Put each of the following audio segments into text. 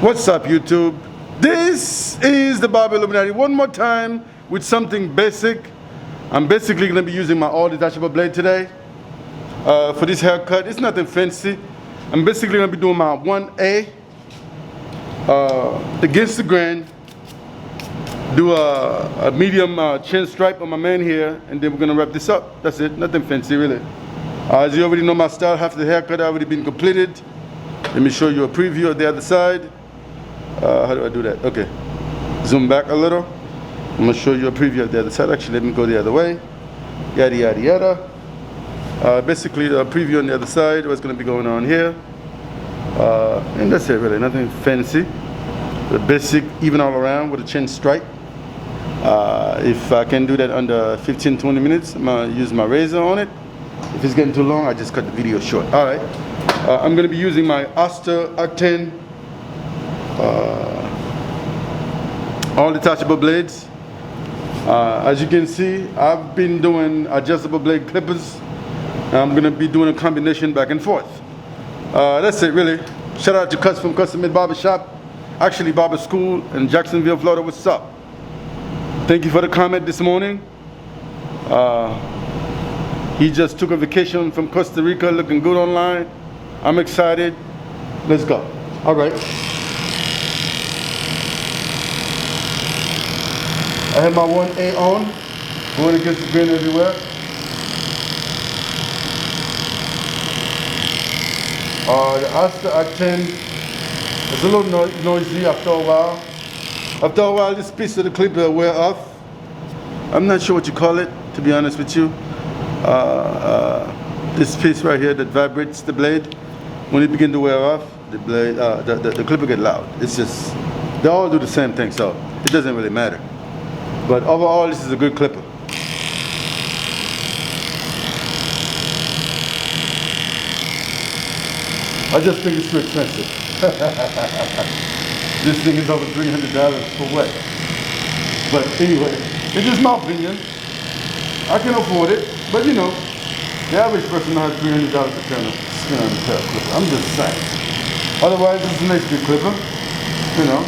What's up, YouTube? This is the Barber Illuminati one more time with something basic. I'm basically going to be using my all detachable blade today for this haircut. It's nothing fancy. I'm basically going to be doing my 1A against the grain. Do a medium chin stripe on my man here, and then we're going to wrap this up. That's it. Nothing fancy, really. As you already know, my style, half the haircut already been completed. Let me show you a preview of the other side. How do I do that? Okay. Zoom back a little. I'm going to show you a preview of the other side. Actually, let me go the other way. Yada, yada, yada. Basically, the preview on the other side, what's going to be going on here. And that's it, really. Nothing fancy. The basic, even all around with a chin stripe. If I can do that under 15-20 minutes, I'm going to use my razor on it. If it's getting too long, I just cut the video short. All right. I'm going to be using my Oster Octane all detachable blades. As you can see, I've been doing adjustable blade clippers. I'm going to be doing a combination back and forth. That's it, really. Shout out to Cuts from Custom Made Barber Shop, actually Barber School in Jacksonville, Florida. What's up? Thank you for the comment this morning. He just took a vacation from Costa Rica, looking good online. I'm excited. Let's go. All right. I have my 1A on, going against the grain everywhere. The Oster Octane is a little noisy after a while. After a while, this piece of the clip will wear off. I'm not sure what you call it, to be honest with you. This piece right here that vibrates the blade, when it begins to wear off, the blade, the clip will get loud. It's just, they all do the same thing, so it doesn't really matter. But overall, this is a good clipper. I just think it's too expensive. This thing is over $300 for what? But anyway, it's just my opinion. I can afford it, but you know, the average person has $300 to turn a skin on a pair of clipper. I'm just saying. Otherwise, it's a nice good clipper, you know.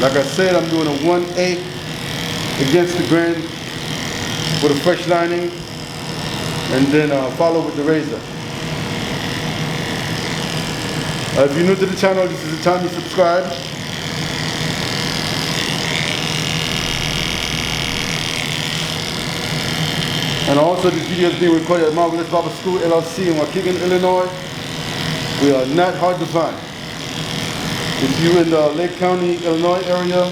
Like I said, I'm doing a 1/8 against the grain with a fresh lining, and then follow with the razor. If you're new to the channel, this is the time to subscribe. And also, this video is being recorded at Marvelous Barber School, LLC in Waukegan, Illinois. We are not hard to find. If you're in the Lake County, Illinois area,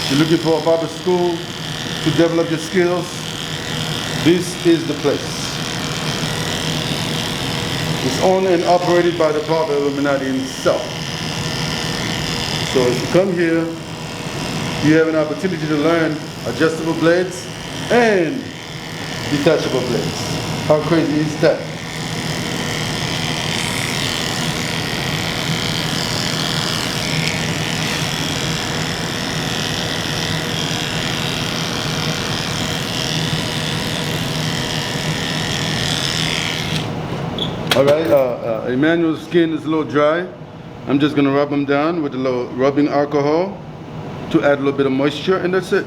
you're looking for a barber school to develop your skills, this is the place. It's owned and operated by the Barber Illuminati himself. So if you come here, you have an opportunity to learn adjustable blades and detachable blades. How crazy is that? All right, Emmanuel's skin is a little dry. I'm just gonna rub him down with a little rubbing alcohol to add a little bit of moisture, and that's it.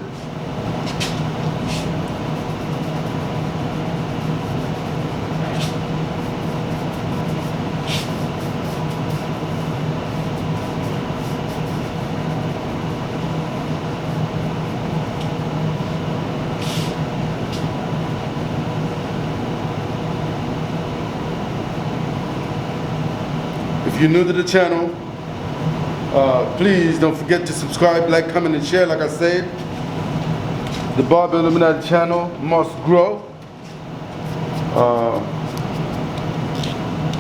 If you're new to the channel, please don't forget to subscribe, like, comment, and share. Like I said, the Barber Illuminati channel must grow.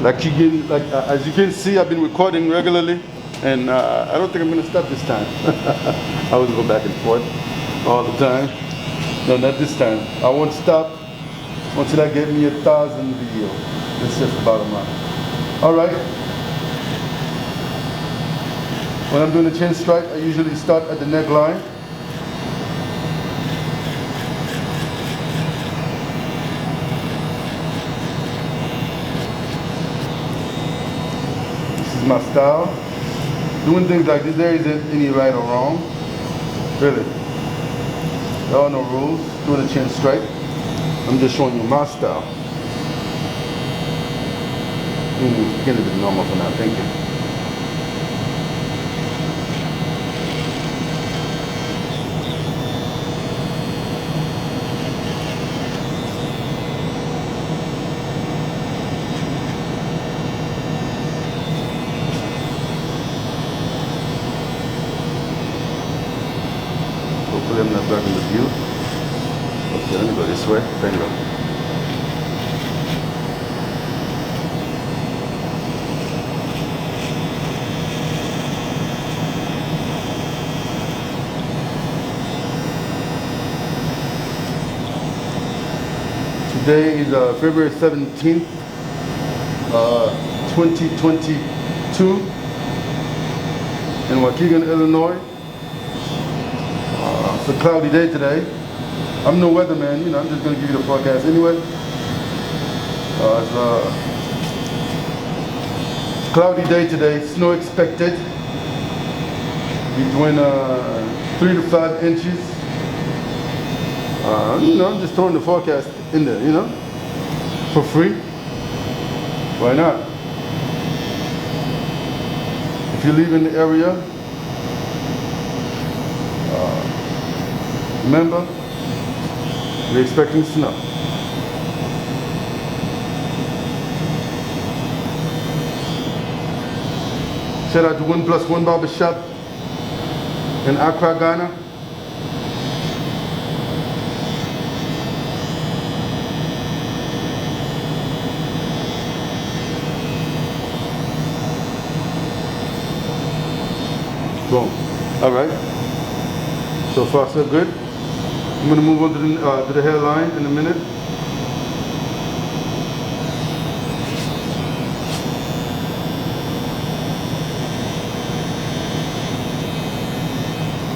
As you can see, I've been recording regularly, and I don't think I'm going to stop this time. I always go back and forth all the time. No, not this time. I won't stop until I get me 1,000 videos. That's just the bottom line. All right. When I'm doing a chin stripe, I usually start at the neckline. my style. Doing things like this, there isn't any right or wrong. Really. There are no rules. Doing a chin stripe. I'm just showing you my style. Getting a bit normal for now, thank you. Hopefully I'm not blocking the view. Okay, let me go this way. There you go. Today is February 17th, 2022 in Waukegan, Illinois. It's a cloudy day today. I'm no weatherman, you know, I'm just going to give you the forecast anyway. It's a cloudy day today, snow expected between 3 to 5 inches. You know, I'm just throwing the forecast in there, you know, for free. Why not? If you live in the area, remember, we're expecting snow. Shout out to 1+1 Barbershop in Accra, Ghana. Boom. All right. So far, so good. I'm going to move on to the hairline in a minute.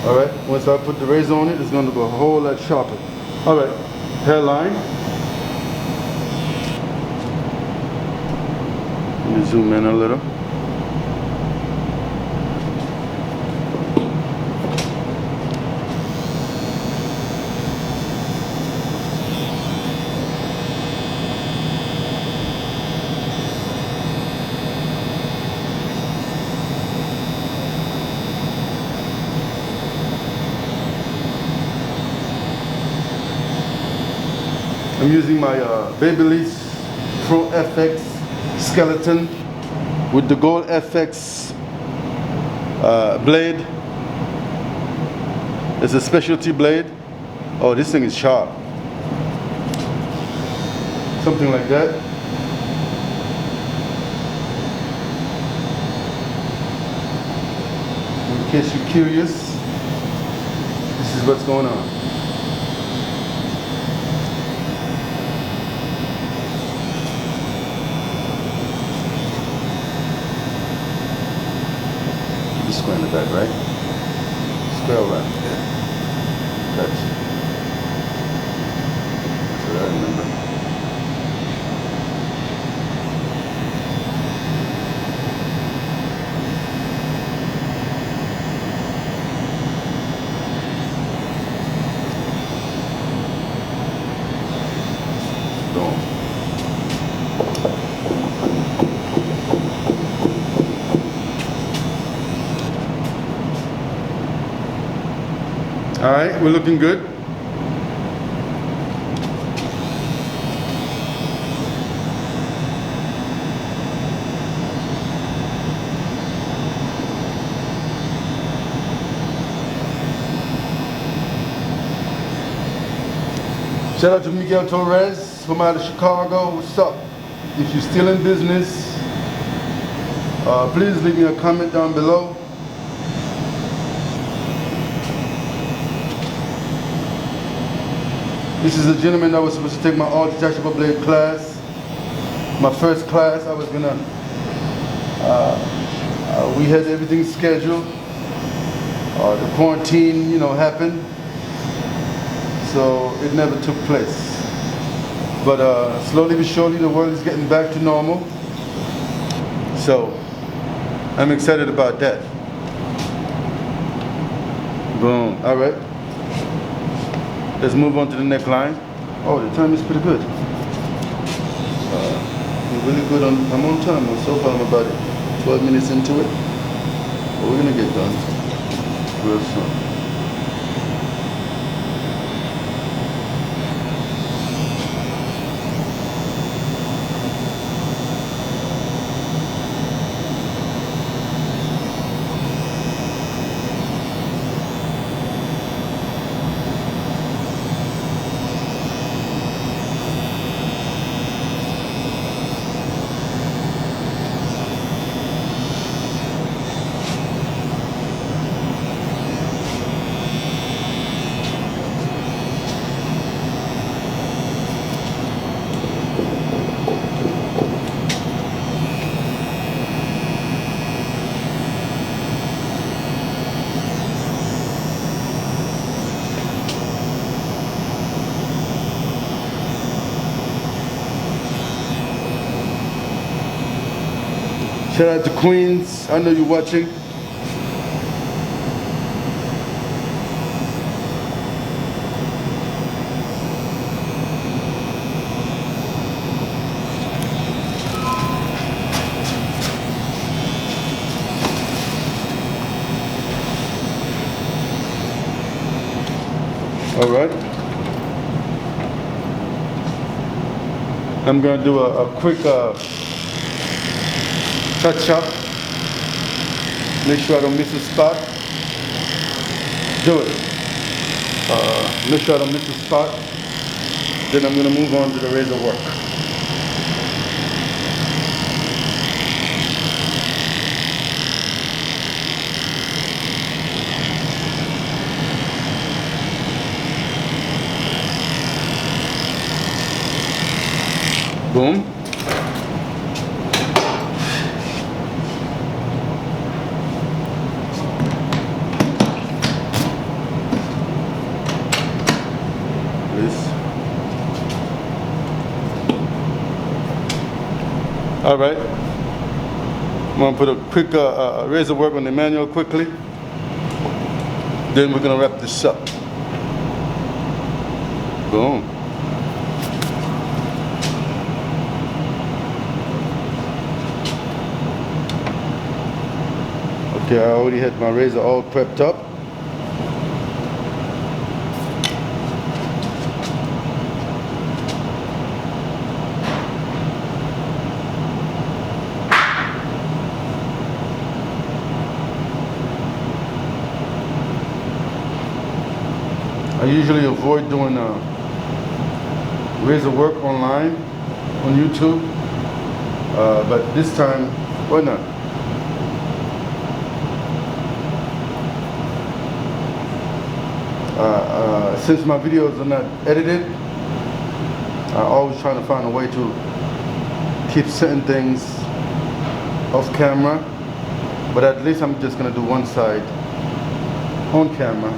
All right. Once I put the razor on it, it's going to go a whole lot sharper. All right. Hairline. Let me zoom in a little. I'm using my Babyliss Pro FX skeleton with the Gold FX blade. It's a specialty blade. Oh, this thing is sharp. Something like that. In case you're curious, this is what's going on. Square in the back, right? Square around. Yeah. That's what I remember. Boom. All right, we're looking good. Shout out to Miguel Torres from out of Chicago. What's up? If you're still in business, please leave me a comment down below. This is a gentleman that was supposed to take my all detachable blade class. My first class, I was gonna, we had everything scheduled. The quarantine, you know, happened. So it never took place. But slowly but surely the world is getting back to normal. So I'm excited about that. Boom. All right. Let's move on to the neckline. Oh, the time is pretty good. We're really good on. I'm on time. So far, I'm about 12 minutes into it. But we're gonna get done real soon. Shout out to Queens. I know you're watching. All right. I'm going to do a quick touch up. Make sure I don't miss a spot. Do it. Make sure I don't miss a spot. Then I'm going to move on to the razor work. Boom. All right. I'm gonna put a quick razor work on the manual quickly. Then we're gonna wrap this up. Boom. Okay, I already had my razor all prepped up. I usually avoid doing razor work online on YouTube, but this time, why not? Since my videos are not edited, I'm always trying to find a way to keep certain things off camera, but at least I'm just going to do one side on camera.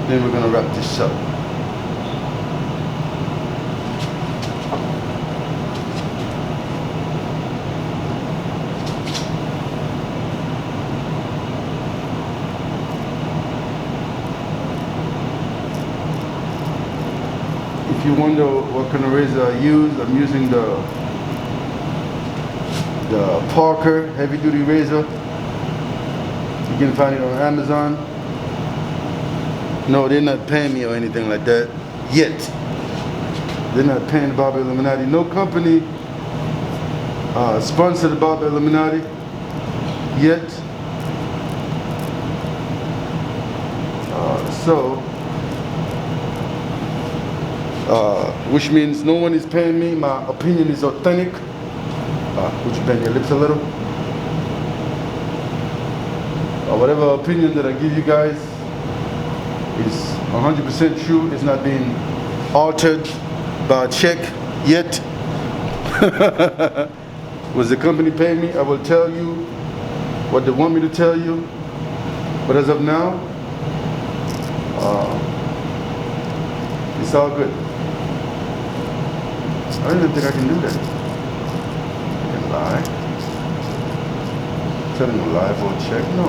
Then we're gonna wrap this up. If you wonder what kind of razor I use, I'm using the Parker heavy duty razor. You can find it on Amazon. No, they're not paying me or anything like that yet. They're not paying the Barber Illuminati. No company sponsored the Barber Illuminati yet. Which means no one is paying me. My opinion is authentic. Would you bend your lips a little? Whatever opinion that I give you guys is 100% true. It's not being altered by a check yet. Was the company paying me? I will tell you what they want me to tell you. But as of now, it's all good. I don't even think I can do that. I can lie. telling a lie or check? No.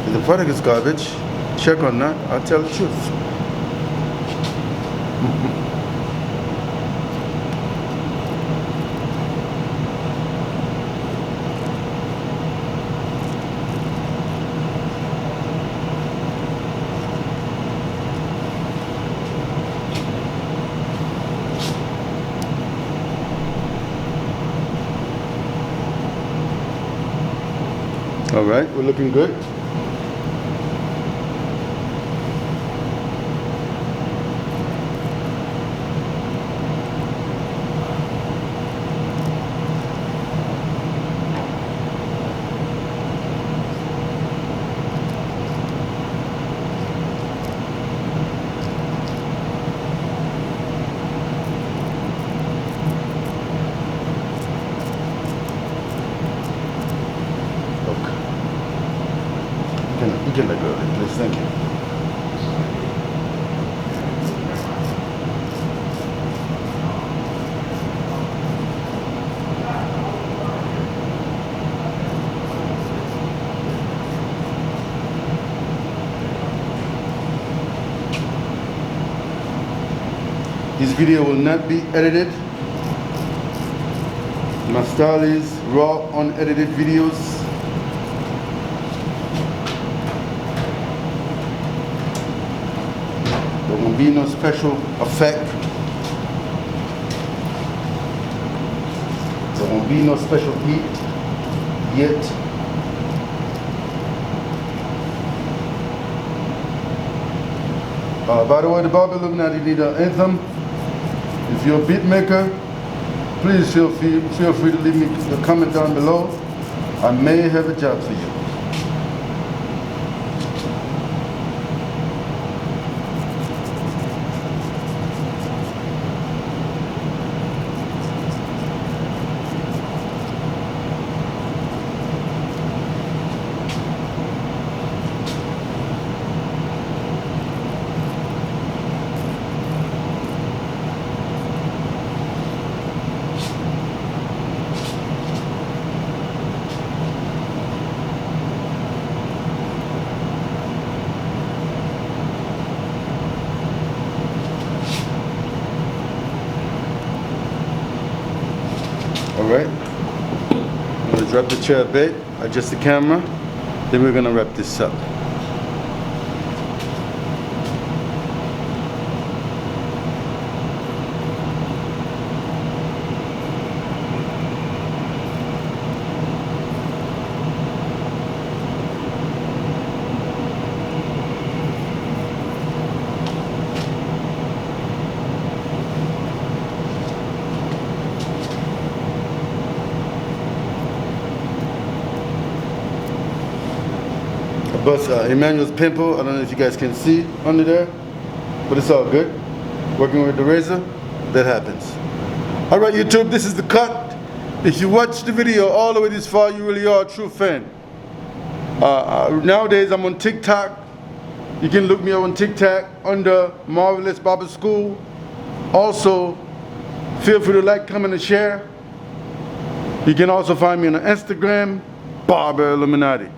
If the product is garbage, check on that. I'll tell the truth. All right, we're looking good. You can let go of it, please. Thank you. This video will not be edited. My style is raw, unedited videos. There won't be no special effect. There won't be no special heat yet. By the way, the Barber Illuminati need an anthem. If you're a beat maker, please feel free to leave me a comment down below. I may have a job for you. Alright, I'm going to drop the chair a bit, adjust the camera, then we're going to wrap this up. Bust Emmanuel's pimple. I don't know if you guys can see under there, but it's all good. Working with the razor, that happens. All right, YouTube, this is the cut. If you watch the video all the way this far, you really are a true fan. Nowadays, I'm on TikTok. You can look me up on TikTok under Marvelous Barber School. Also, feel free to like, comment, and share. You can also find me on Instagram, Barber Illuminati.